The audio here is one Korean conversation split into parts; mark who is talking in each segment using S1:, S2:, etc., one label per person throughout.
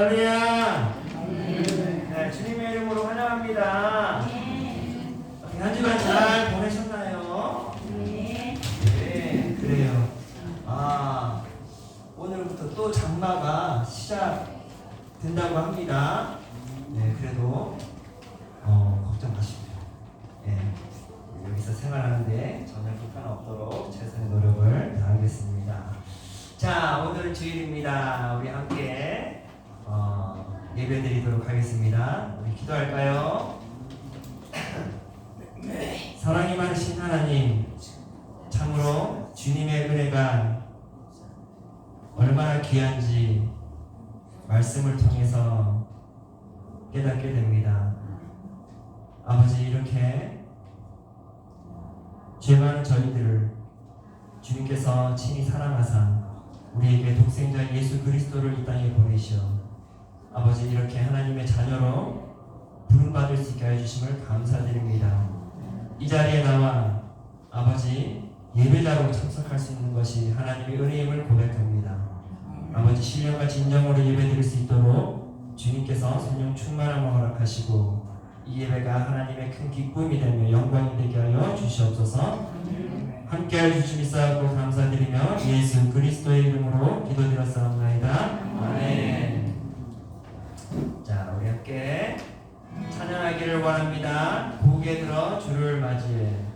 S1: 할렐루야. 네, 주님의 이름으로 환영합니다. 한 주간 잘 보내셨나요? 네, 그래요. 오늘부터 또 장마가 시작된다고 합니다. 네, 그래도 걱정 마시고요. 네, 여기서 생활하는데 전혀 불편 없도록 최선의 노력을 다하겠습니다. 자, 오늘은 주일입니다. 우리 함께 예배드리도록 하겠습니다. 우리 기도할까요? 사랑이 많으신 하나님, 참으로 주님의 은혜가 얼마나 귀한지 말씀을 통해서 깨닫게 됩니다. 아버지, 이렇게 죄 많은 저희들을 주님께서 친히 사랑하사 우리에게 독생자 예수 그리스도를 이 땅에 보내시어 아버지, 이렇게 하나님의 자녀로 부름받을 수 있게 해주심을 감사드립니다. 이 자리에 나와 아버지 예배자로 참석할 수 있는 것이 하나님의 은혜임을 고백합니다. 아버지, 신령과 진정으로 예배드릴 수 있도록 주님께서 성령 충만함을 허락하시고 이 예배가 하나님의 큰 기쁨이 되며 영광이 되게 하여 주시옵소서. 함께할 주님 믿사옵고 감사드리며 예수 그리스도의 이름으로 기도드렸사옵나이다. 아멘. 자, 우리 함께 찬양하기를 원합니다. 고개 들어 주를 맞이해.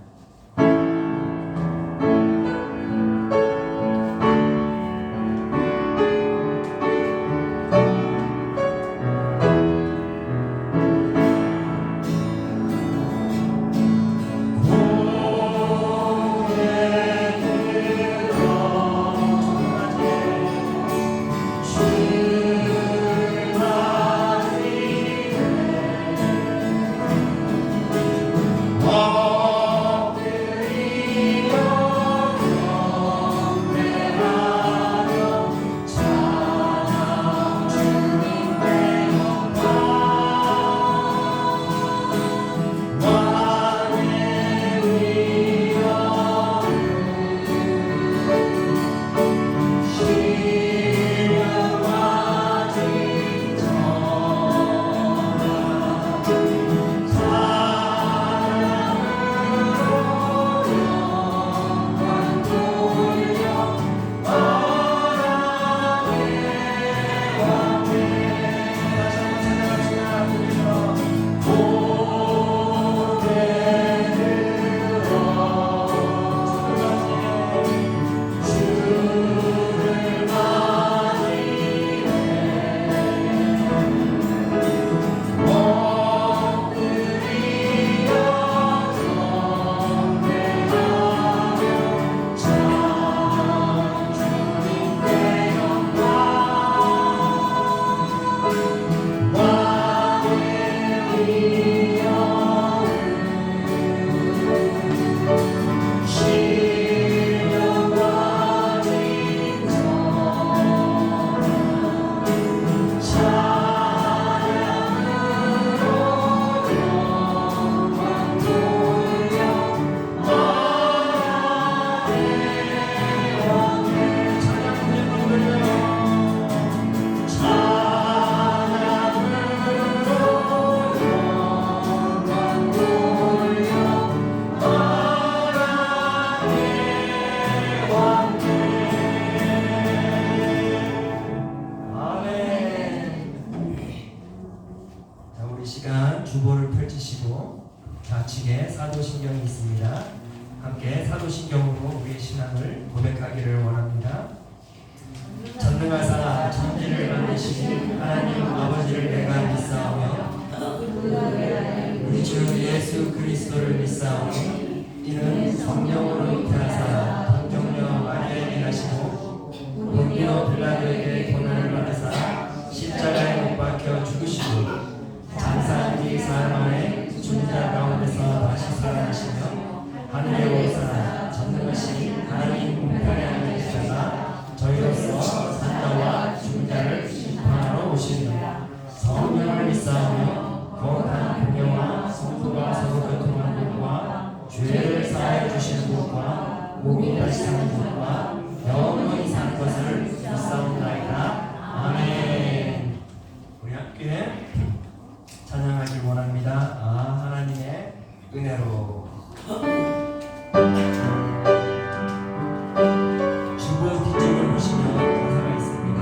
S1: 주보를 펼치시고 좌측에 사도신경이 있습니다. 함께 사도신경으로 우리의 신앙을 고백하기를 원합니다. 전능하사 천지를 만드신 하나님 아버지를 내가 믿사오며 우리 주 예수 그리스도를 믿사오니 이는 성령으로 잉태하사 동정녀 마리아에게 나시고 본디오 빌라도에게 고난을 받으사 십자가에 못 박혀 죽으시고 장사한 지 사흘 만에 죽은 자 가운데서 다시 살아나시며 하늘에 오사 전능하신 하나님 우편에 앉으시다가 저희로서 산자와 죽은 자를 심판하러 오시리라. 성령을 믿사오며 거룩한 공경과 성도가 서로 교통하는 것과 죄를 사하여 주시는 것과 몸이 다시 사는 것과 영원히 사는 것을 믿사옵나이다. 아멘. 함께 찬양하길 원합니다. 하나님의 은혜로. 주보 뒤쪽을 보시면 가사가 있습니다.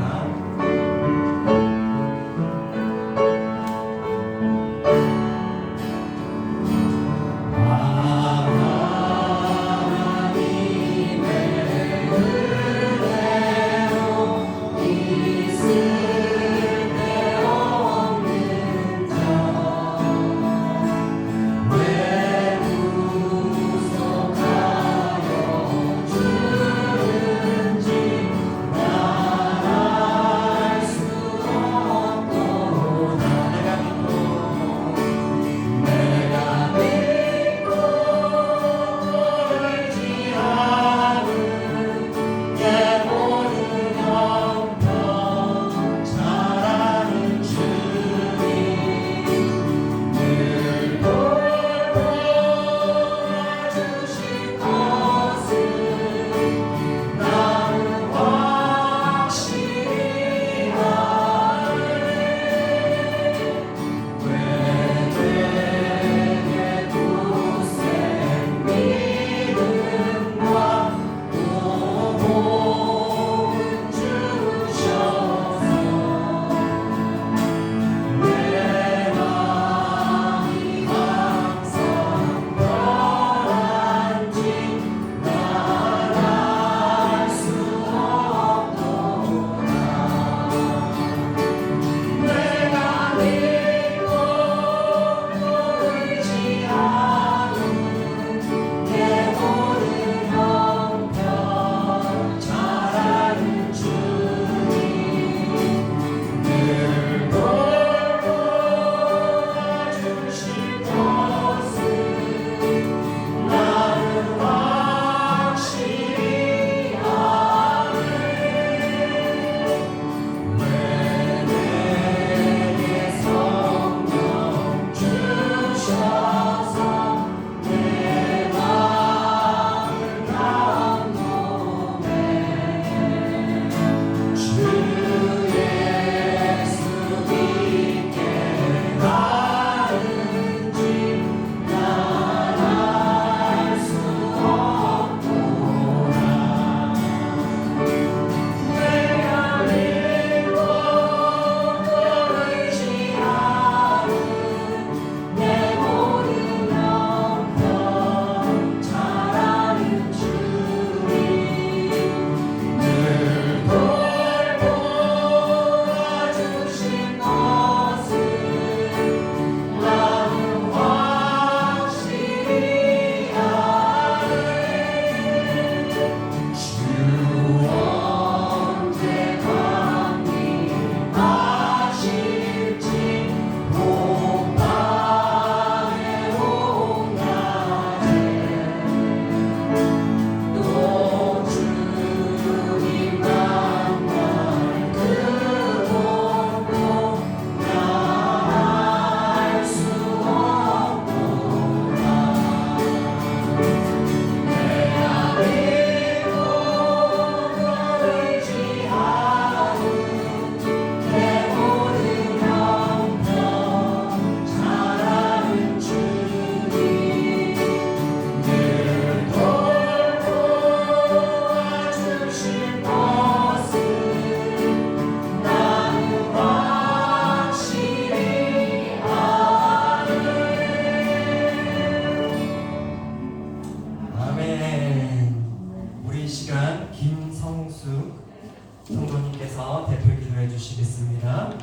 S1: 성도님께서 대표 기도해 주시겠습니다.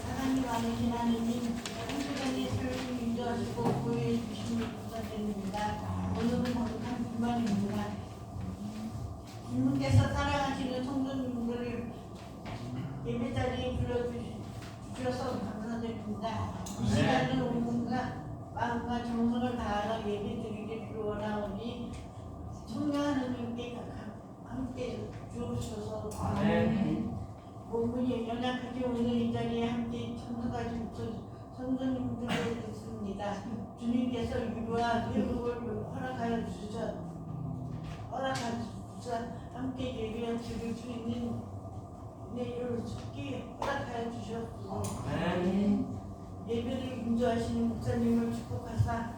S2: 하나님 아버지 하나님, 한주간의 삶을 인도하시고 보호해 주시니 감사드립니다. 오늘은 거룩한 주말입니다. 주님께서 사랑하시는 성도님들을 예배 자리에 불러주셔서 감사드립니다. 이 시간을 온몸과 마음과 정성을 다하여 예배 드리기를 원하오니 성령 하나님께 함께 주옵소서. 아멘. 몸이 연약하지 오늘 이 자리에 함께 참석하신 성도님들을 듣습니다. 주님께서 위로와 회복을 허락하여 주셔 함께 예배할 드릴 수 있는 내일을 쉽게 허락하여 주셨고
S3: 아멘.
S2: 예배를 인도하시는 목사님을 축복하사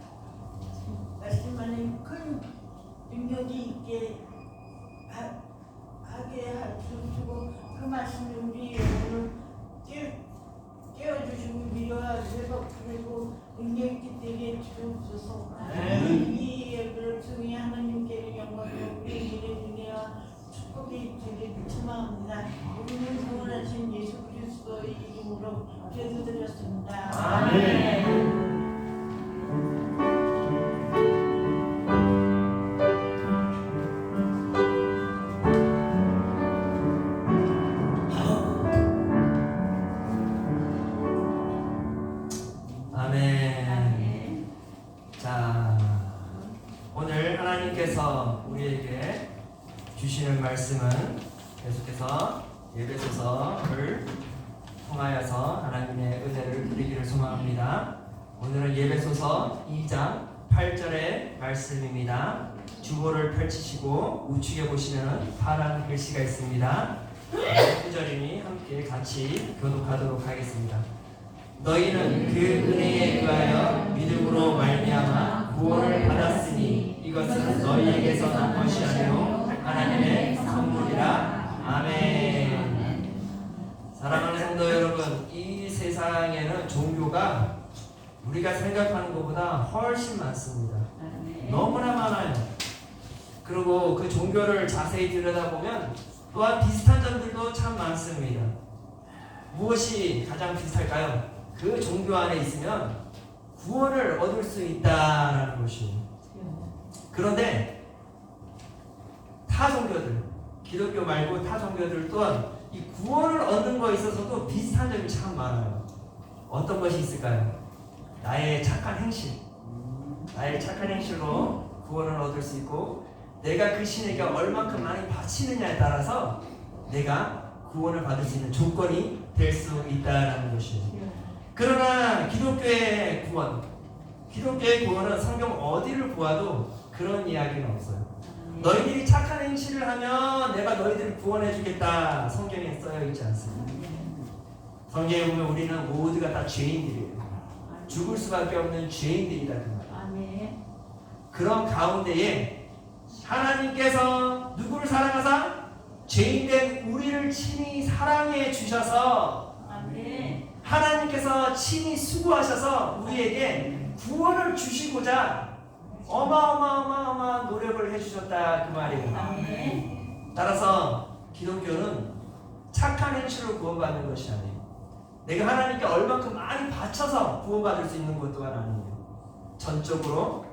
S2: 말씀 안에 큰 능력이 있게 하게 하시고 그 말씀을 우리 영혼을 깨워주시고 위로와 회복 그리고 능력 있게 되게 주옵소서. 이 예배를 통해 하나님께는 영광을 우리에게 은혜와 축복이 되게 축복합니다. 우리는 구원하신 예수 그리스도의 이름으로 기도드렸습니다.
S3: 아멘.
S1: 아멘. 자, 오늘 하나님께서 우리에게 주시는 말씀은 계속해서 예배소서를 통하여서 하나님의 은혜를 드리기를 소망합니다. 오늘은 예배소서 2장 8절의 말씀입니다. 주보를 펼치시고 우측에 보시면 파란 글씨가 있습니다. 9절이니 함께 같이 교독하도록 하겠습니다. 너희는 그 은혜에 의하여 믿음으로 말미암아 구원을 받았으니 이것은 너희에게서 난 것이 아니요 하나님의 선물이라. 아멘. 사랑하는 성도 여러분, 이 세상에는 종교가 우리가 생각하는 것보다 훨씬 많습니다. 너무나 많아요. 그리고 그 종교를 자세히 들여다보면 또한 비슷한 점들도 참 많습니다. 무엇이 가장 비슷할까요? 그 종교 안에 있으면 구원을 얻을 수 있다라는 것이에요. 그런데 타 종교들, 기독교 말고 타 종교들 또한 이 구원을 얻는 것에 있어서도 비슷한 점이 참 많아요. 어떤 것이 있을까요? 나의 착한 행실, 나의 착한 행실로 구원을 얻을 수 있고, 내가 그 신에게 얼만큼 많이 바치느냐에 따라서 내가 구원을 받을 수 있는 조건이 될 수 있다는 것이에요. 그러나 기독교의 구원은 성경 어디를 보아도 그런 이야기는 없어요. 너희들이 착한 행실을 하면 내가 너희들을 구원해 주겠다, 성경에 써여 있지 않습니다. 성경에 보면 우리는 모두가 다 죄인들이에요. 죽을 수밖에 없는 죄인들이다 그 말이에요. 그런 가운데에 하나님께서 누구를 사랑하사? 죄인된 우리를 친히 사랑해 주셔서 하나님께서 친히 수고하셔서 우리에게 구원을 주시고자 어마어마한 노력을 해주셨다 그 말이에요. 따라서 기독교는 착한 행실로 구원받는 것이 아니에요. 내가 하나님께 얼만큼 많이 바쳐서 구원받을 수 있는 것 또한 아니에요. 전적으로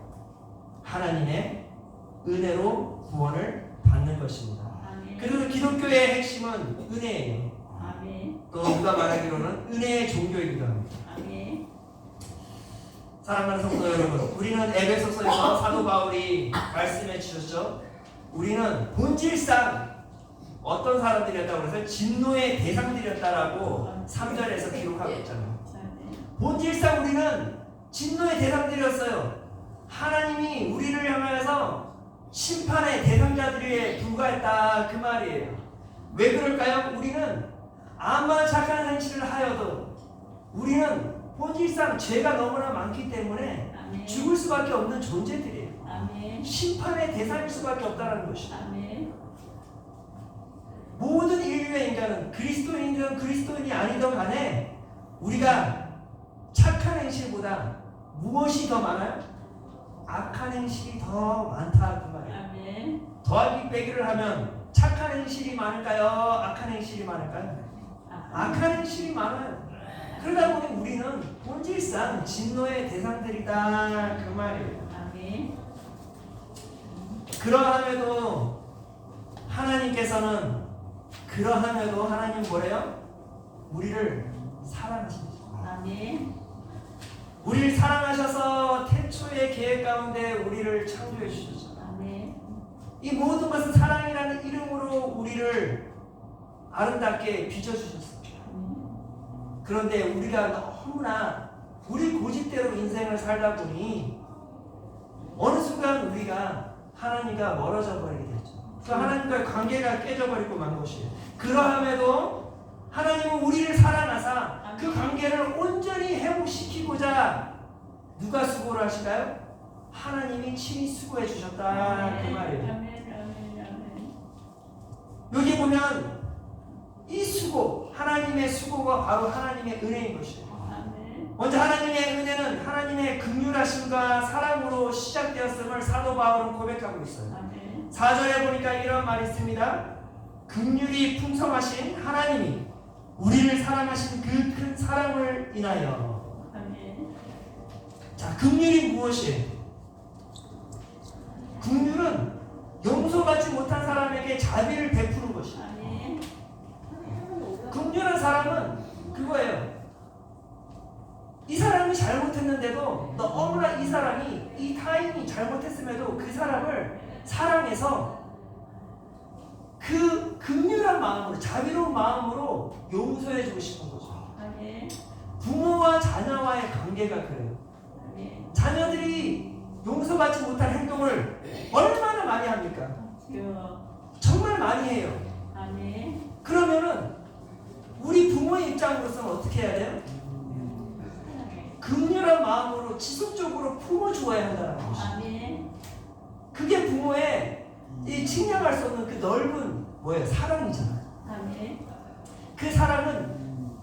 S1: 하나님의 은혜로 구원을 받는 것입니다. 그리고 기독교의 핵심은 은혜예요. 또 누가 말하기로는 은혜의 종교이기도 합니다. 사랑하는 성도 여러분, 우리는 에베소서에서 사도 바울이 말씀해 주셨죠. 우리는 본질상 어떤 사람들이었다고 그래서 진노의 대상들이었다라고 3절에서 기록하고 있잖아요. 본질상 우리는 진노의 대상들이었어요. 하나님이 우리를 향하여서 심판의 대상자들에 불과했다 그 말이에요. 왜 그럴까요? 우리는 아무리 착한 행실을 하여도 우리는 본질상 죄가 너무나 많기 때문에 죽을 수밖에 없는 존재들이에요. 심판의 대상일 수밖에 없다는 것이죠. 모든 인류의 인간은 그리스도인이든 그리스도인이 아니든 간에 우리가 착한 행실보다 무엇이 더 많아요? 악한 행실이 더 많다 그 말이에요. 더하기 빼기를 하면 착한 행실이 많을까요? 악한 행실이 많을까요? 악한 행실이 많아요. 그러다 보니 우리는 본질상 진노의 대상들이다 그 말이에요. 그러함에도 하나님 뭐래요? 우리를 사랑하십니다. 우리를 사랑하셔서 태초의 계획 가운데 우리를 창조해 주셨죠. 이 모든 것은 사랑이라는 이름으로 우리를 아름답게 빚어주셨어요. 그런데 우리가 너무나 우리 고집대로 인생을 살다 보니 어느 순간 우리가 하나님과 멀어져 버리게 됐죠. 그 하나님과의 관계가 깨져버리고 만 것이에요. 그러함에도 하나님은 우리를 사랑하사 그 관계를 온전히 회복시키고자 누가 수고를 하실까요? 하나님이 친히 수고해 주셨다 그 말이에요.
S3: 아멘. 아멘.
S1: 여기 보면 이 수고, 하나님의 수고가 바로 하나님의 은혜인 것이에요.
S3: 아멘.
S1: 먼저 하나님의 은혜는 하나님의 긍휼하심과 사랑으로 시작되었음을 사도 바울은 고백하고 있어요.
S3: 아멘.
S1: 4절에 보니까 이런 말이 있습니다. 긍휼이 풍성하신 하나님이 우리를 사랑하신 그 큰 사랑을 인하여.
S3: 아멘.
S1: 자, 긍휼이 무엇이에요? 긍휼은 용서받지 못한 사람에게 자비를 베푸는 것이에요.
S3: 아멘.
S1: 긍휼한 사람은 그거예요. 이 사람이 잘못했는데도 너무나 이 사람이 이 타인이 잘못했음에도 그 사람을 사랑해서 그 긍휼한 마음으로 자비로운 마음으로 용서해주고 싶은 거죠.
S3: 아멘.
S1: 부모와 자녀와의 관계가 그래요.
S3: 아멘.
S1: 자녀들이 용서받지 못한 행동을 얼마나 많이 합니까?
S3: 주여.
S1: 정말 많이 해요.
S3: 아멘.
S1: 그러면은 우리 부모의 입장으로서는 어떻게 해야 돼요? 긍휼한 마음으로 지속적으로 품어주어야 한다는 것이죠.
S3: 아멘.
S1: 그게 부모의 이 측량할 수 없는 그 넓은 뭐예요? 사랑이잖아요.
S3: 아멘.
S1: 그 사랑은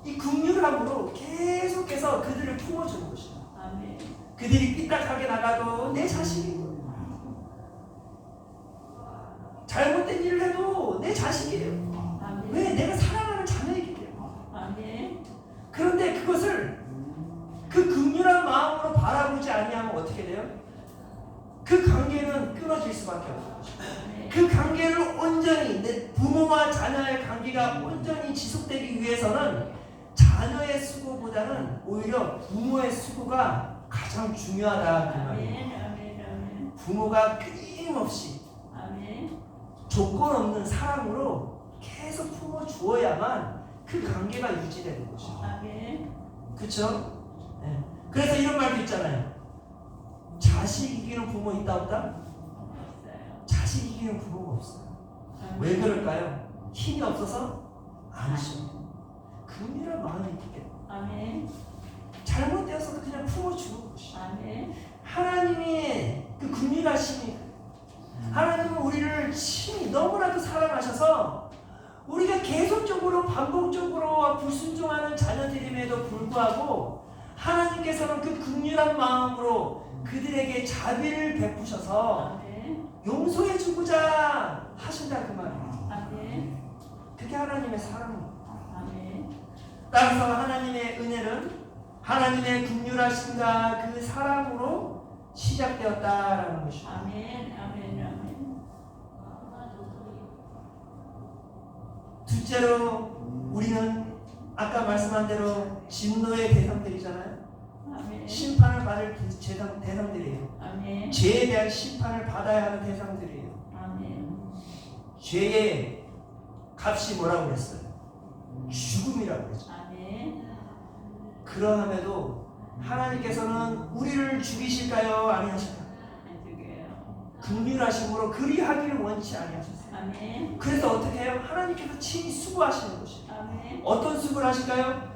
S1: 이 긍휼함으로 계속해서 그들을 품어주는 것이죠.
S3: 아멘.
S1: 그들이 삐딱하게 나가도 내 자식이고 잘못된 일을 해도 내 자식이에요.
S3: 아멘.
S1: 왜? 내가 사랑하는 자녀이기 때문에.
S3: 아멘.
S1: 그런데 그것을 그 긍휼한 마음으로 바라보지 아니하면 어떻게 돼요? 그 관계는 끊어질 수밖에 없는 것이죠. 그 관계를 온전히 내 부모와 자녀의 관계가 온전히 지속되기 위해서는 자녀의 수고보다는 오히려 부모의 수고가 가장 중요하다 그 말이에요.
S3: 아멘. 아멘.
S1: 부모가 끊임없이
S3: 아멘.
S1: 조건 없는 사랑으로 계속 품어 주어야만 그 관계가 유지되는 것이죠.
S3: 아멘.
S1: 그렇죠? 네. 그래서 이런 말도 있잖아요. 자식 이기는 부모 있다 없다?
S3: 없어요.
S1: 자식 이기는 부모가 없어요. 왜 그럴까요? 힘이 없어서? 아니죠. 긍휼한 마음이 있기 때문에.
S3: 아멘.
S1: 잘못되어서 그냥 품어주는 것이.
S3: 아멘.
S1: 하나님의 그 긍휼하심이, 하나님은 우리를 친히 너무나도 사랑하셔서 우리가 계속적으로 반복적으로 불순종하는 자녀들임에도 불구하고 하나님께서는 그 긍휼한 마음으로 그들에게 자비를 베푸셔서
S3: 아멘.
S1: 용서해주고자 하신다 그 말이에요.
S3: 아멘.
S1: 그게 하나님의 사랑입니다.
S3: 아멘.
S1: 따라서 하나님의 은혜는 하나님의 긍휼하심과 그 사랑으로 시작되었다라는 것이죠.
S3: 아멘. 아멘. 아멘.
S1: 둘째로 우리는 아까 말씀한 대로 진노의 대상들이잖아요.
S3: 아멘.
S1: 심판을 받을 대상들이에요.
S3: 아멘.
S1: 죄에 대한 심판을 받아야 하는 대상들이에요.
S3: 아멘.
S1: 죄의 값이 뭐라고 그랬어요? 죽음이라고 그랬죠.
S3: 아멘.
S1: 그러함에도 하나님께서는 우리를 죽이실까요? 아니하실까요?
S3: 안 죽여요.
S1: 긍휼하심으로 그리하기를 원치 아니하셨어요.
S3: 아멘.
S1: 그래서 어떻게 해요? 하나님께서 친히 수고하시는 것이에요.
S3: 아멘.
S1: 어떤 수고를 하실까요?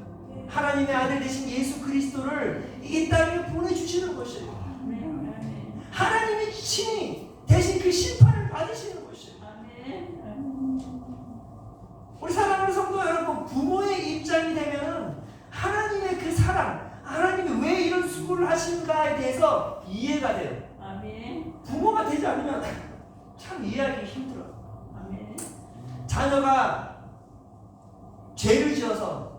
S1: 하나님의 아들 되신 예수 그리스도를 이 땅에 보내주시는 것이에요.
S3: 아멘. 아멘.
S1: 하나님이 친히 대신 그 심판을 받으시는 것이에요.
S3: 아멘.
S1: 우리 사랑하는 성도 여러분, 부모의 입장이 되면 하나님의 그 사랑, 하나님이 왜 이런 수고를 하시는가에 대해서 이해가 돼요.
S3: 아멘.
S1: 부모가 되지 않으면 참 이해하기 힘들어요.
S3: 아멘.
S1: 자녀가 죄를 지어서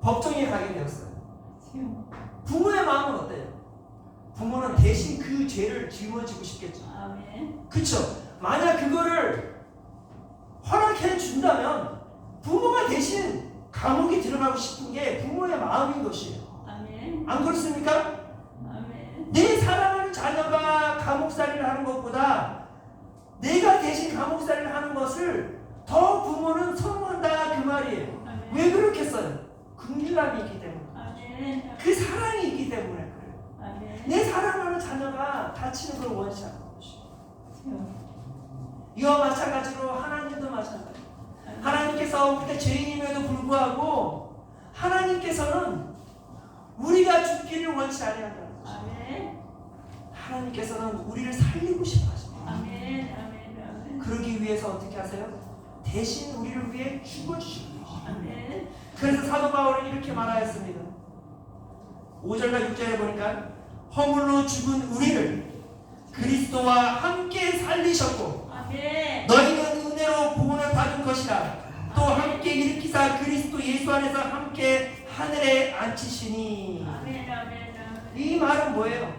S1: 법정에 가게 되었어요. 부모의 마음은 어때요? 부모는 대신 그 죄를 짊어지고 싶겠죠.
S3: 아멘.
S1: 그쵸? 만약 그거를 허락해 준다면 부모가 대신 감옥에 들어가고 싶은 게 부모의 마음인 것이에요.
S3: 아멘.
S1: 안 그렇습니까?
S3: 아멘.
S1: 내 사랑하는 자녀가 감옥살이를 하는 것보다 내가 대신 감옥살이를 하는 것을 더 부모는 선호한다 그 말이에요.
S3: 아멘.
S1: 왜 그렇겠어요? 긍휼함이 있기 때문에,
S3: 아멘.
S1: 그 사랑이 있기 때문에 그래요.
S3: 아멘.
S1: 내 사랑하는 자녀가 다치는 걸 원치 않는 것이에요.
S3: 주여.
S1: 이와 마찬가지로 하나님도 마찬가지예요. 하나님께서 우리가 죄인임에도 불구하고 하나님께서는 우리가 죽기를 원치 아니한다.
S3: 아멘.
S1: 하나님께서는 우리를 살리고 싶어 하십니다.
S3: 아멘. 아멘. 아멘.
S1: 그러기 위해서 어떻게 하세요? 대신 우리를 위해 죽어주시고.
S3: 아멘.
S1: 그래서 사도 바울은 이렇게 말하였습니다. 5절과 6절에 보니까 허물로 죽은 우리를 그리스도와 함께 살리셨고
S3: 아멘.
S1: 너희는 은혜로 구원을 받은 것이라 또 함께 일으키사 그리스도 예수 안에서 함께 하늘에 앉히시니.
S3: 아멘. 아멘. 아멘.
S1: 이 말은 뭐예요?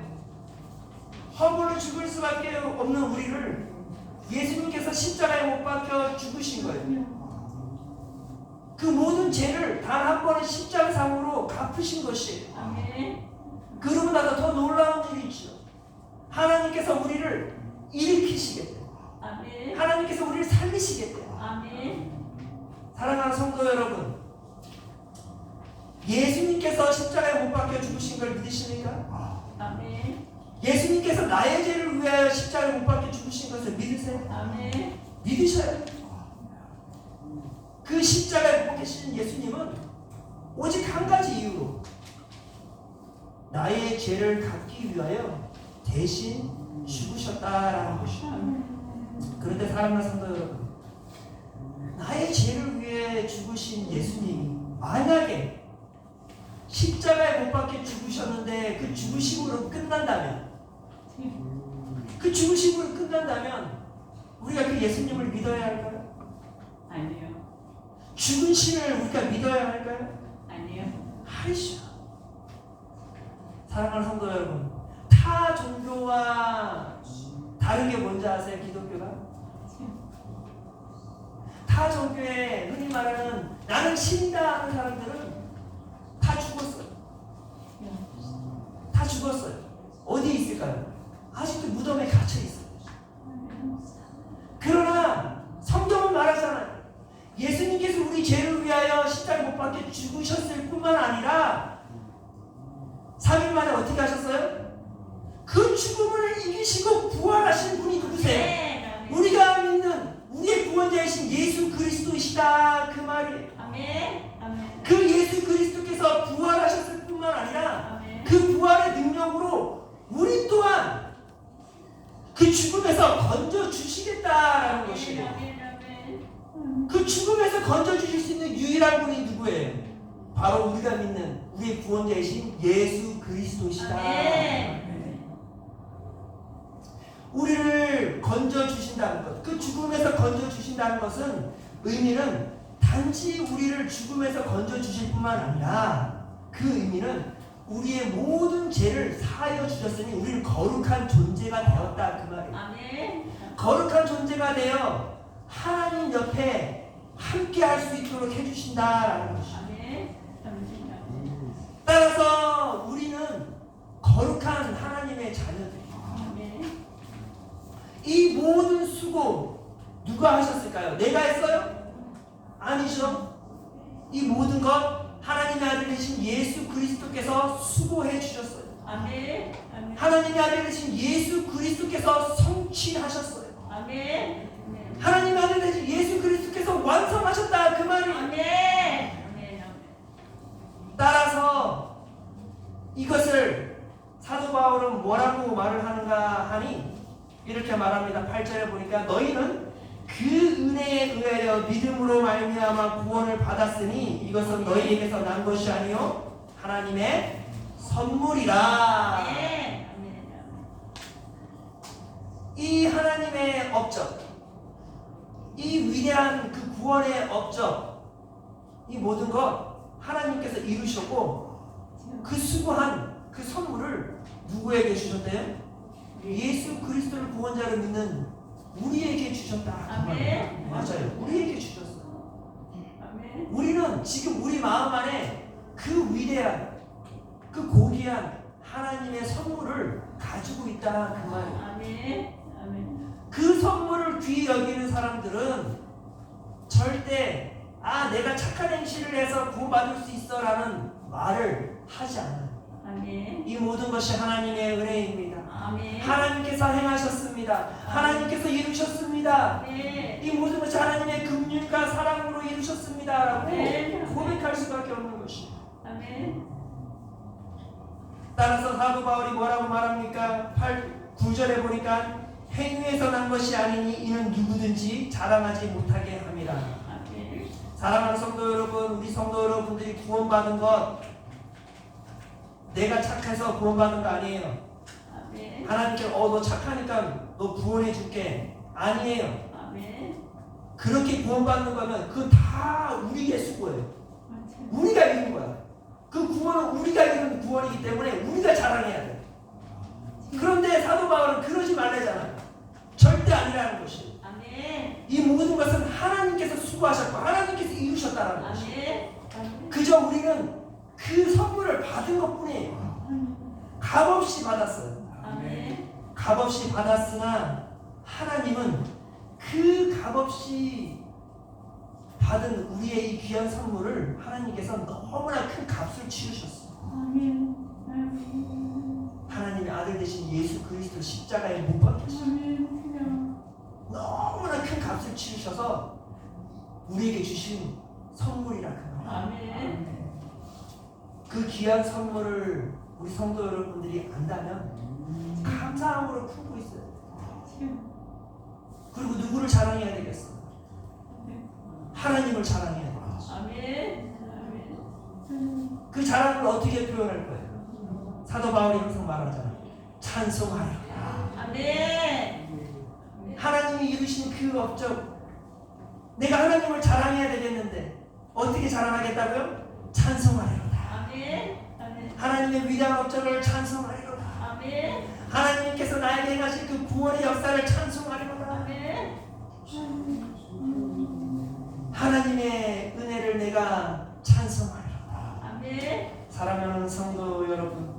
S1: 허물로 죽을 수밖에 없는 우리를 예수님께서 십자가에 못 박혀 죽으신 거예요. 그 모든 죄를 단 한 번의 십자가상으로 갚으신 것이에요.
S3: 아멘.
S1: 그러고 나서 더 놀라운 일이 있죠. 하나님께서 우리를 일으키시겠대요.
S3: 아멘.
S1: 하나님께서 우리를 살리시겠대요.
S3: 아멘.
S1: 사랑하는 성도 여러분, 예수님께서 십자가에 못 박혀 죽으신 걸 믿으십니까?
S3: 아멘.
S1: 예수님께서 나의 죄를 위하여 십자가에 못 박혀 죽으신 것을 믿으세요?
S3: 아멘.
S1: 믿으셔야 돼요. 그 십자가에 못 박히신 예수님은 오직 한 가지 이유로 나의 죄를 갚기 위하여 대신 죽으셨다라는 것이에요. 그런데 사랑하는 성도 여러분, 나의 죄를 위해 죽으신 예수님이 만약에 십자가에 못 박혀 죽으셨는데 그 죽으심으로 끝난다면, 그 죽으심으로 끝난다면 우리가 그 예수님을 믿어야 할까요?
S3: 아니요.
S1: 죽은 신을 우리가 믿어야 할까요?
S3: 아니요.
S1: 아니죠. 사랑하는 성도 여러분, 타 종교와 다른 게 뭔지 아세요? 기독교가? 타 종교에 흔히 말하는 나는 신이다 하는 사람들은 다 죽었어요. 다 죽었어요. 어디에 있을까요? 아직도 무덤에 갇혀 있어요. 그러나 성경은 말하잖아요. 예수님께서 우리 죄를 위하여 십자가에 못 박혀 죽으셨을 뿐만 아니라 3일 만에 어떻게 하셨어요? 그 죽음을 이기시고 부활하신 분이 누구세요? 우리가 믿는 우리의 구원자이신 예수 그리스도이시다, 그 말이에요.
S3: 아멘. 아멘.
S1: 그 예수 그리스도께서 부활하셨을 뿐만 아니라
S3: 아멘.
S1: 그 부활의 능력으로 우리 또한 그 죽음에서 건져주시겠다라는 것이에요.
S3: 아멘. 아멘.
S1: 그 죽음에서 건져주실 수 있는 유일한 분이 누구예요? 바로 우리가 믿는 우리의 구원자이신 예수 그리스도시다.
S3: 아멘.
S1: 우리를 건져주신다는 것, 그 죽음에서 건져주신다는 것은 의미는 단지 우리를 죽음에서 건져주실 뿐만 아니라 그 의미는 우리의 모든 죄를 사하여 주셨으니 우리는 거룩한 존재가 되었다, 그 말이에요.
S3: 아멘.
S1: 거룩한 존재가 되어 하나님 옆에 함께 할 수 있도록 해주신다라는 것이죠.
S3: 아멘. 아멘.
S1: 따라서 우리는 거룩한 하나님의 자녀들이에요.
S3: 아멘.
S1: 이 모든 수고 누가 하셨을까요? 내가 했어요? 아니죠. 이 모든 것 하나님의 아들 되신 예수 그리스도께서 수고해 주셨어요.
S3: 아멘. 아멘.
S1: 하나님의 아들 되신 예수 그리스도께서 성취하셨어요.
S3: 아멘.
S1: 하나님의 아들 되신 예수 그리스도께서 완성하셨다, 그 말이에요.
S3: 아멘. 아멘.
S1: 따라서 이것을 사도 바울은 뭐라고 말을 하는가 하니 이렇게 말합니다. 8절에 보니까 너희는 그 은혜에 의하여 믿음으로 말미암아 구원을 받았으니 이것은 너희에게서 난 것이 아니요 하나님의 선물이라.
S3: 아멘.
S1: 이 하나님의 업적, 이 위대한 그 구원의 업적, 이 모든 것 하나님께서 이루셨고 그 수고한 그 선물을 누구에게 주셨대요? 예수 그리스도를 구원자로 믿는 우리에게 주셨다.
S3: 아멘.
S1: 맞아요. 우리에게 주셨어요.
S3: 아멘.
S1: 우리는 지금 우리 마음 안에 그 위대한, 그 고귀한 하나님의 선물을 가지고 있다, 그 말이에요.
S3: 아멘. 아멘.
S1: 그 선물을 귀히 여기는 사람들은 절대 내가 착한 행실을 해서 구원받을 수 있어 라는 말을 하지 않아요.
S3: 아멘.
S1: 이 모든 것이 하나님의 은혜입니다.
S3: 아멘.
S1: 하나님께서 행하셨습니다. 하나님께서 이루셨습니다.
S3: 아멘.
S1: 이 모든 것이 하나님의 긍휼과 사랑으로 이루셨습니다. 없습니다라고
S3: 아멘.
S1: 고백할 수밖에 없는 것이에요.
S3: 아멘.
S1: 따라서 사도 바울이 뭐라고 말합니까? 9절에 보니까 행위에서 난 것이 아니니 이는 누구든지 자랑하지 못하게 함이라.
S3: 아멘.
S1: 사랑하는 성도 여러분, 우리 성도 여러분들이 구원받은 것 내가 착해서 구원받은 거 아니에요.
S3: 아멘.
S1: 하나님께 너 착하니까 너 구원해 줄게 아니에요.
S3: 아멘.
S1: 그렇게 구원받는 거면 그건 다 우리의 수고예요. 우리가 이룬 거야. 그 구원은 우리가 이룬 구원이기 때문에 우리가 자랑해야 돼. 그런데 사도 바울은 그러지 말래잖아. 절대 아니라는 것이.
S3: 아멘.
S1: 이 모든 것은 하나님께서 수고하셨고 하나님께서 이루셨다라는 것이.
S3: 아멘. 아멘.
S1: 그저 우리는 그 선물을 받은 것뿐이에요. 값없이 받았어요.
S3: 아멘.
S1: 값없이 받았으나 하나님은 그 값없이 받은 우리의 이 귀한 선물을 하나님께서 너무나 큰 값을 치르셨어요.
S3: 아멘. 아멘.
S1: 하나님의 아들 되신 예수 그리스도 십자가에 못 박히셨어요.
S3: 아멘.
S1: 너무나 큰 값을 치르셔서 우리에게 주신 선물이라 그 말이에요.
S3: 아멘.
S1: 그 귀한 선물을 우리 성도 여러분들이 안다면 감사함으로 품고 있어요. 그리고 누구를 자랑해야 되겠어요? 하나님을 자랑해야 되겠죠.
S3: 아멘. 아멘.
S1: 그 자랑을 어떻게 표현할 거예요? 사도 바울이 항상 말하잖아요. 찬송하라.
S3: 아멘.
S1: 하나님이 이루신 그 업적, 내가 하나님을 자랑해야 되겠는데 어떻게 자랑하겠다고요? 찬송하리로다.
S3: 아멘. 아멘.
S1: 하나님의 위대한 업적을 찬송하리로다.
S3: 아멘.
S1: 하나님께서 나에게 행하신 그 구원의 역사를 찬송하리로다.
S3: 아멘.
S1: 하나님의 은혜를 내가 찬송하리로다.
S3: 아멘.
S1: 사랑하는 성도 여러분,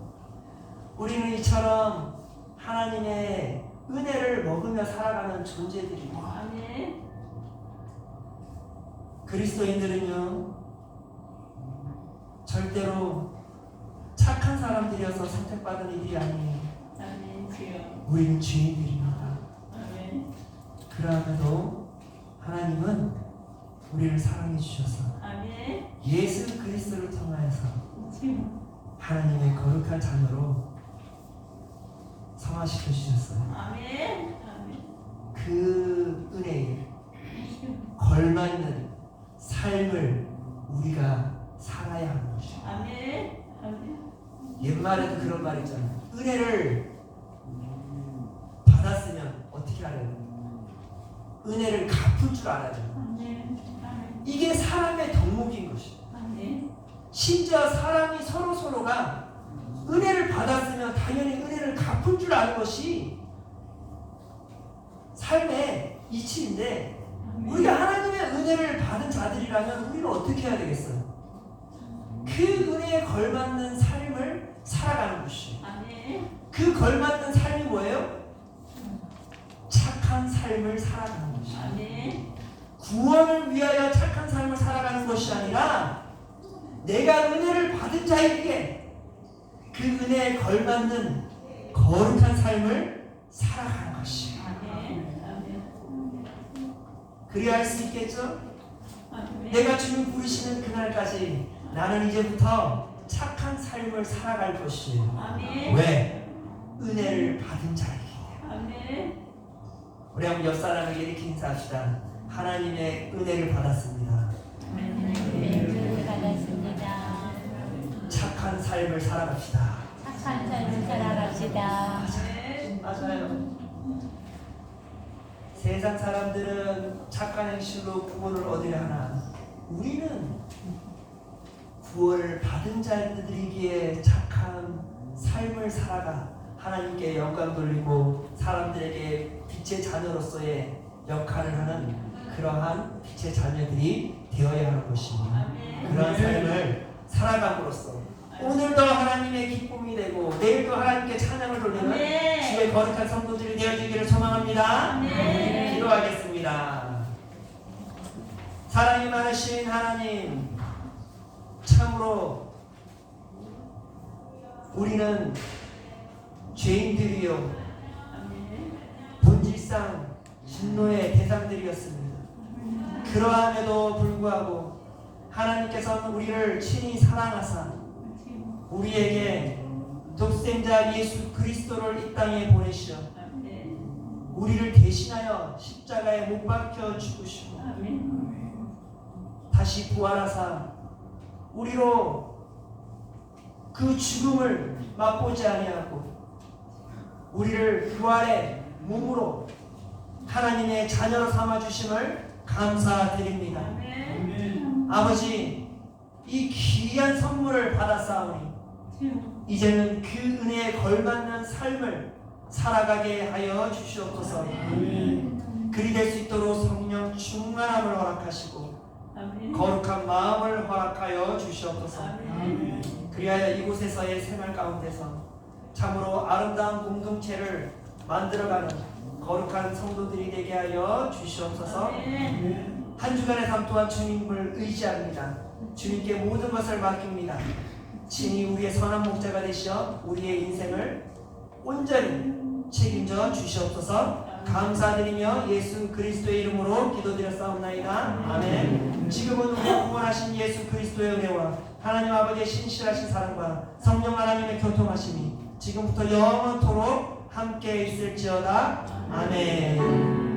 S1: 우리는 이처럼 하나님의 은혜를 먹으며 살아가는 존재들입니다.
S3: 아멘.
S1: 그리스도인들은요, 절대로 착한 사람들이어서 선택받은 이들이 아니에요.
S3: 아멘. 주여.
S1: 우리는 죄인들입니다.
S3: 아멘.
S1: 그럼에도 하나님은 우리를 사랑해 주셔서
S3: 아멘.
S1: 예수 그리스도를 통하여서
S3: 주여.
S1: 하나님의 거룩한 자녀로 성화시켜 주셨어요.
S3: 아멘. 아멘.
S1: 그 은혜에
S3: 주여.
S1: 걸맞는 삶을 우리가 살아야 하는 것이에요.
S3: 아멘. 아멘.
S1: 옛말에도 그런 말 있잖아요. 은혜를 받았으면 어떻게 하래요? 은혜를 갚을 줄 알아야 돼요.
S3: 아멘. 아멘.
S1: 이게 사람의 덕목인 것이에요.
S3: 아멘.
S1: 심지어 사람이 서로가 은혜를 받았으면 당연히 은혜를 갚을 줄 아는 것이 삶의 이치인데, 우리가 하나님의 은혜를 받은 자들이라면 우리는 어떻게 해야 되겠어요? 그 은혜에 걸맞는 삶을 살아가는 것이에요.
S3: 아멘.
S1: 그 걸맞는 삶이 뭐예요? 착한 삶을 살아가는 것이에요.
S3: 아멘.
S1: 구원을 위하여 착한 삶을 살아가는 것이 아니라 내가 은혜를 받은 자에게 그 은혜에 걸맞는 거룩한 삶을 살아가는 것이에요.
S3: 아멘. 아멘.
S1: 그래야 할 수 있겠죠?
S3: 아멘.
S1: 내가 주님 부르시는 그날까지 나는 이제부터 착한 삶을 살아갈 것이에요.
S3: 아멘.
S1: 왜? 은혜를 받은 자이기 때문에.
S3: 아멘.
S1: 우리 한번 옆 사람에게 이렇게 인사합시다. 하나님의 은혜를 받았습니다.
S4: 은혜를 받았습니다.
S1: 착한 삶을 살아갑시다.
S4: 착한 삶을 살아갑시다.
S3: 아멘.
S1: 맞아요. 세상 사람들은 착한 행실로 구원을 얻으려 하나 우리는 구원을 받은 자들이기에 착한 삶을 살아가 하나님께 영광 돌리고 사람들에게 빛의 자녀로서의 역할을 하는 그러한 빛의 자녀들이 되어야 하는 것입니다.
S3: 아멘.
S1: 그러한 삶을 살아감으로써 오늘도 하나님의 기쁨이 되고 내일도 하나님께 찬양을 돌리는
S3: 아멘.
S1: 주의 거룩한 성도들이 되어주기를 소망합니다.
S3: 아멘.
S1: 기도하겠습니다. 사랑이 많으신 하나님, 참으로 우리는 죄인들이요
S3: 아멘.
S1: 본질상 진노의 대상들이었습니다. 그러함에도 불구하고 하나님께서는 우리를 친히 사랑하사 우리에게 독생자 예수 그리스도를 이 땅에 보내시어 우리를 대신하여 십자가에 못 박혀 죽으시고 다시 부활하사 우리로 그 죽음을 맛보지 아니하고 우리를 부활의 몸으로 하나님의 자녀로 삼아 주심을 감사드립니다. 아버지, 이 귀한 선물을 받았사오니 이제는 그 은혜에 걸맞는 삶을 살아가게 하여 주시옵소서. 그리 될 수 있도록 성령 충만함을 허락하시고 거룩한 마음을 허락하여 주시옵소서. 그리하여 이곳에서의 생활 가운데서 참으로 아름다운 공동체를 만들어가는 거룩한 성도들이 되게 하여 주시옵소서. 한 주간의 삶 또한 주님을 의지합니다. 주님께 모든 것을 맡깁니다. 친히 우리의 선한 목자가 되시어 우리의 인생을 온전히 책임져 주시옵소서. 감사드리며 예수 그리스도의 이름으로 기도드렸사옵나이다. 아멘. 지금은 우리를 구원하신 예수 그리스도의 은혜와 하나님 아버지의 신실하신 사랑과 성령 하나님의 교통하심이 지금부터 영원토록 함께 있을지어다. 아멘.